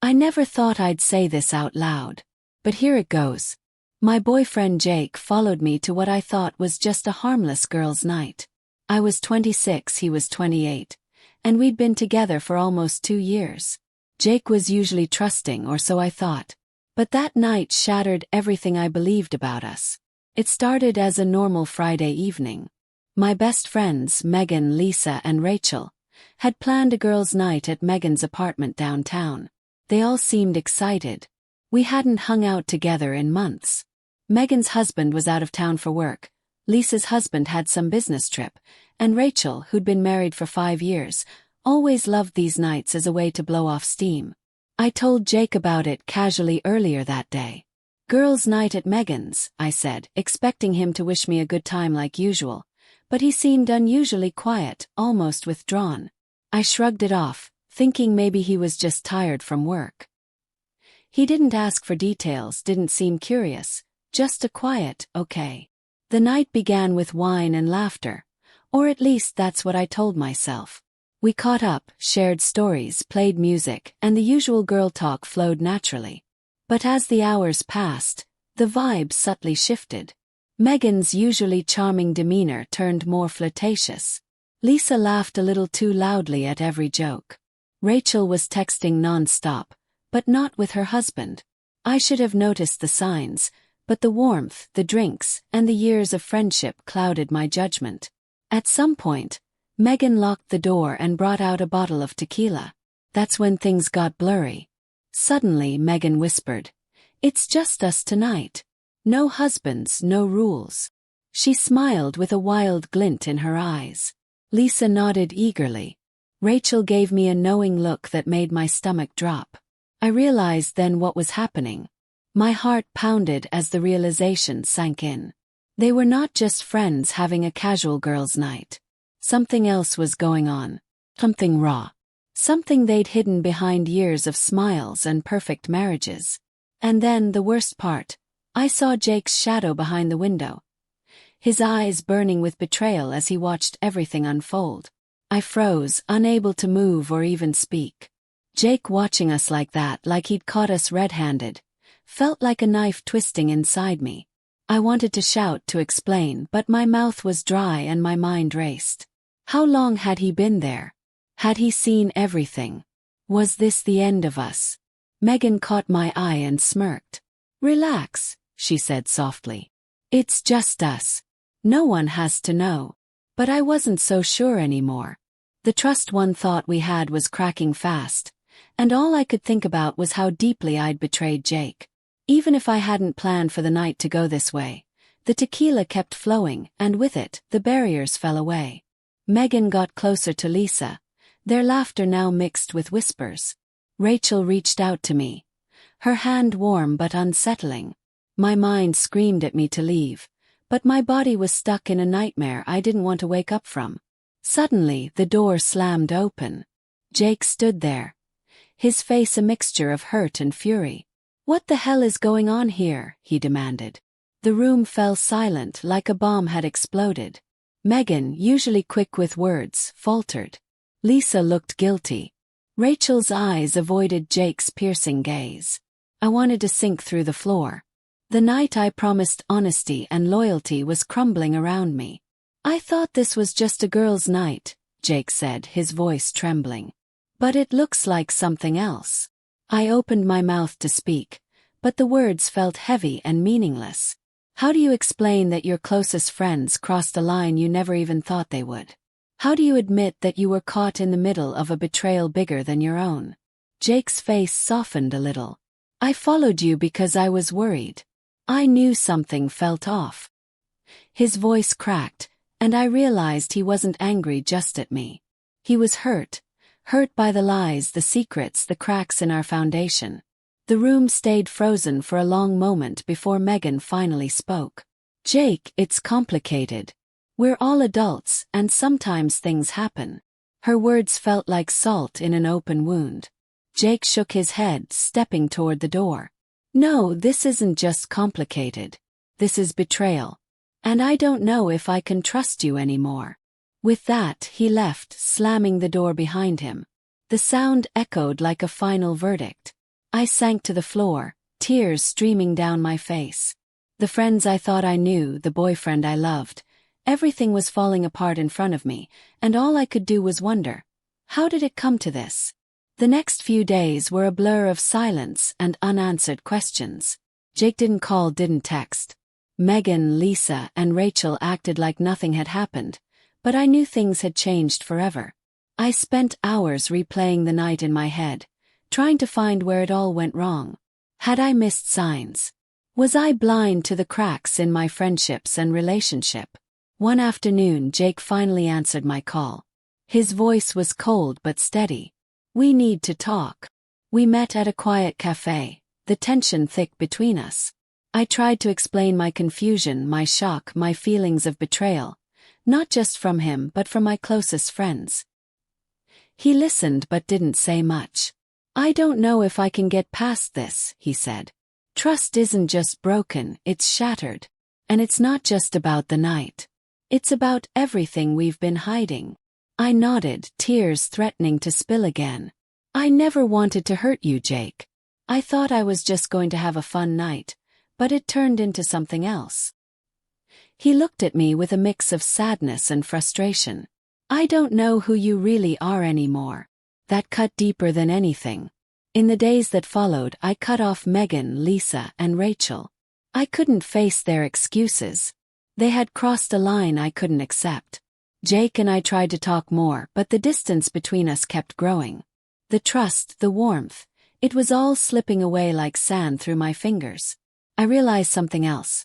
I never thought I'd say this out loud. But here it goes. My boyfriend Jake followed me to what I thought was just a harmless girls' night. I was 26, he was 28, and we'd been together for almost 2 years. Jake was usually trusting, or so I thought. But that night shattered everything I believed about us. It started as a normal Friday evening. My best friends, Megan, Lisa, and Rachel, had planned a girls' night at Megan's apartment downtown. They all seemed excited. We hadn't hung out together in months. Megan's husband was out of town for work, Lisa's husband had some business trip, and Rachel, who'd been married for 5 years, always loved these nights as a way to blow off steam. I told Jake about it casually earlier that day. "Girls' night at Megan's," I said, expecting him to wish me a good time like usual, but he seemed unusually quiet, almost withdrawn. I shrugged it off, thinking maybe he was just tired from work. He didn't ask for details, didn't seem curious, just a quiet, okay. The night began with wine and laughter, or at least that's what I told myself. We caught up, shared stories, played music, and the usual girl talk flowed naturally. But as the hours passed, the vibe subtly shifted. Megan's usually charming demeanor turned more flirtatious. Lisa laughed a little too loudly at every joke. Rachel was texting non-stop, but not with her husband. I should have noticed the signs, but the warmth, the drinks, and the years of friendship clouded my judgment. At some point, Megan locked the door and brought out a bottle of tequila. That's when things got blurry. Suddenly, Megan whispered, "It's just us tonight. No husbands, no rules." She smiled with a wild glint in her eyes. Lisa nodded eagerly. Rachel gave me a knowing look that made my stomach drop. I realized then what was happening. My heart pounded as the realization sank in. They were not just friends having a casual girls' night. Something else was going on. Something raw. Something they'd hidden behind years of smiles and perfect marriages. And then, the worst part, I saw Jake's shadow behind the window. His eyes burning with betrayal as he watched everything unfold. I froze, unable to move or even speak. Jake watching us like that, like he'd caught us red-handed, felt like a knife twisting inside me. I wanted to shout, to explain, but my mouth was dry and my mind raced. How long had he been there? Had he seen everything? Was this the end of us? Megan caught my eye and smirked. "Relax," she said softly. "It's just us. No one has to know." But I wasn't so sure anymore. The trust one thought we had was cracking fast, and all I could think about was how deeply I'd betrayed Jake. Even if I hadn't planned for the night to go this way, the tequila kept flowing, and with it, the barriers fell away. Megan got closer to Lisa, their laughter now mixed with whispers. Rachel reached out to me, her hand warm but unsettling. My mind screamed at me to leave, but my body was stuck in a nightmare I didn't want to wake up from. Suddenly, the door slammed open. Jake stood there, his face a mixture of hurt and fury. "What the hell is going on here?" he demanded. The room fell silent, like a bomb had exploded. Megan, usually quick with words, faltered. Lisa looked guilty. Rachel's eyes avoided Jake's piercing gaze. I wanted to sink through the floor. The night I promised honesty and loyalty was crumbling around me. "I thought this was just a girls' night," Jake said, his voice trembling. "But it looks like something else." I opened my mouth to speak, but the words felt heavy and meaningless. How do you explain that your closest friends crossed a line you never even thought they would? How do you admit that you were caught in the middle of a betrayal bigger than your own? Jake's face softened a little. "I followed you because I was worried. I knew something felt off." His voice cracked, and I realized he wasn't angry just at me. He was hurt by the lies, the secrets, the cracks in our foundation. The room stayed frozen for a long moment before Megan finally spoke. "Jake, it's complicated. We're all adults, and sometimes things happen." Her words felt like salt in an open wound. Jake shook his head, stepping toward the door. "No, this isn't just complicated. This is betrayal. And I don't know if I can trust you anymore." With that, he left, slamming the door behind him. The sound echoed like a final verdict. I sank to the floor, tears streaming down my face. The friends I thought I knew, the boyfriend I loved, everything was falling apart in front of me, and all I could do was wonder, how did it come to this? The next few days were a blur of silence and unanswered questions. Jake didn't call, didn't text. Megan, Lisa, and Rachel acted like nothing had happened, but I knew things had changed forever. I spent hours replaying the night in my head, trying to find where it all went wrong. Had I missed signs? Was I blind to the cracks in my friendships and relationship? One afternoon, Jake finally answered my call. His voice was cold but steady. "We need to talk." We met at a quiet cafe, the tension thick between us. I tried to explain my confusion, my shock, my feelings of betrayal, not just from him but from my closest friends. He listened but didn't say much. "I don't know if I can get past this," he said. "Trust isn't just broken, it's shattered. And it's not just about the night. It's about everything we've been hiding." I nodded, tears threatening to spill again. "I never wanted to hurt you, Jake. I thought I was just going to have a fun night, but it turned into something else." He looked at me with a mix of sadness and frustration. "I don't know who you really are anymore." That cut deeper than anything. In the days that followed, I cut off Megan, Lisa, and Rachel. I couldn't face their excuses. They had crossed a line I couldn't accept. Jake and I tried to talk more, but the distance between us kept growing. The trust, the warmth, it was all slipping away like sand through my fingers. I realized something else.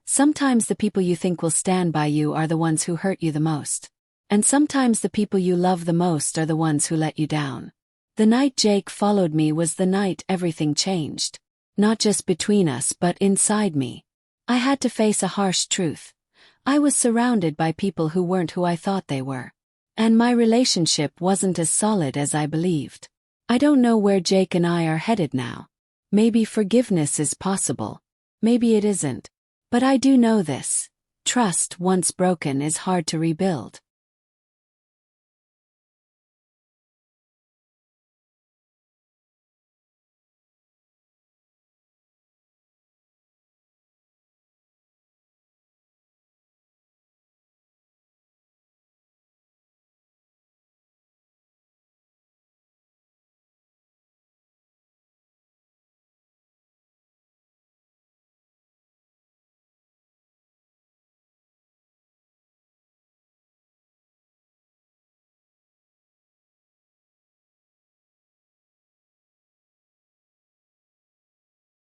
Sometimes the people you think will stand by you are the ones who hurt you the most. And sometimes the people you love the most are the ones who let you down. The night Jake followed me was the night everything changed. Not just between us but inside me. I had to face a harsh truth. I was surrounded by people who weren't who I thought they were. And my relationship wasn't as solid as I believed. I don't know where Jake and I are headed now. Maybe forgiveness is possible. Maybe it isn't. But I do know this. Trust, once broken, is hard to rebuild.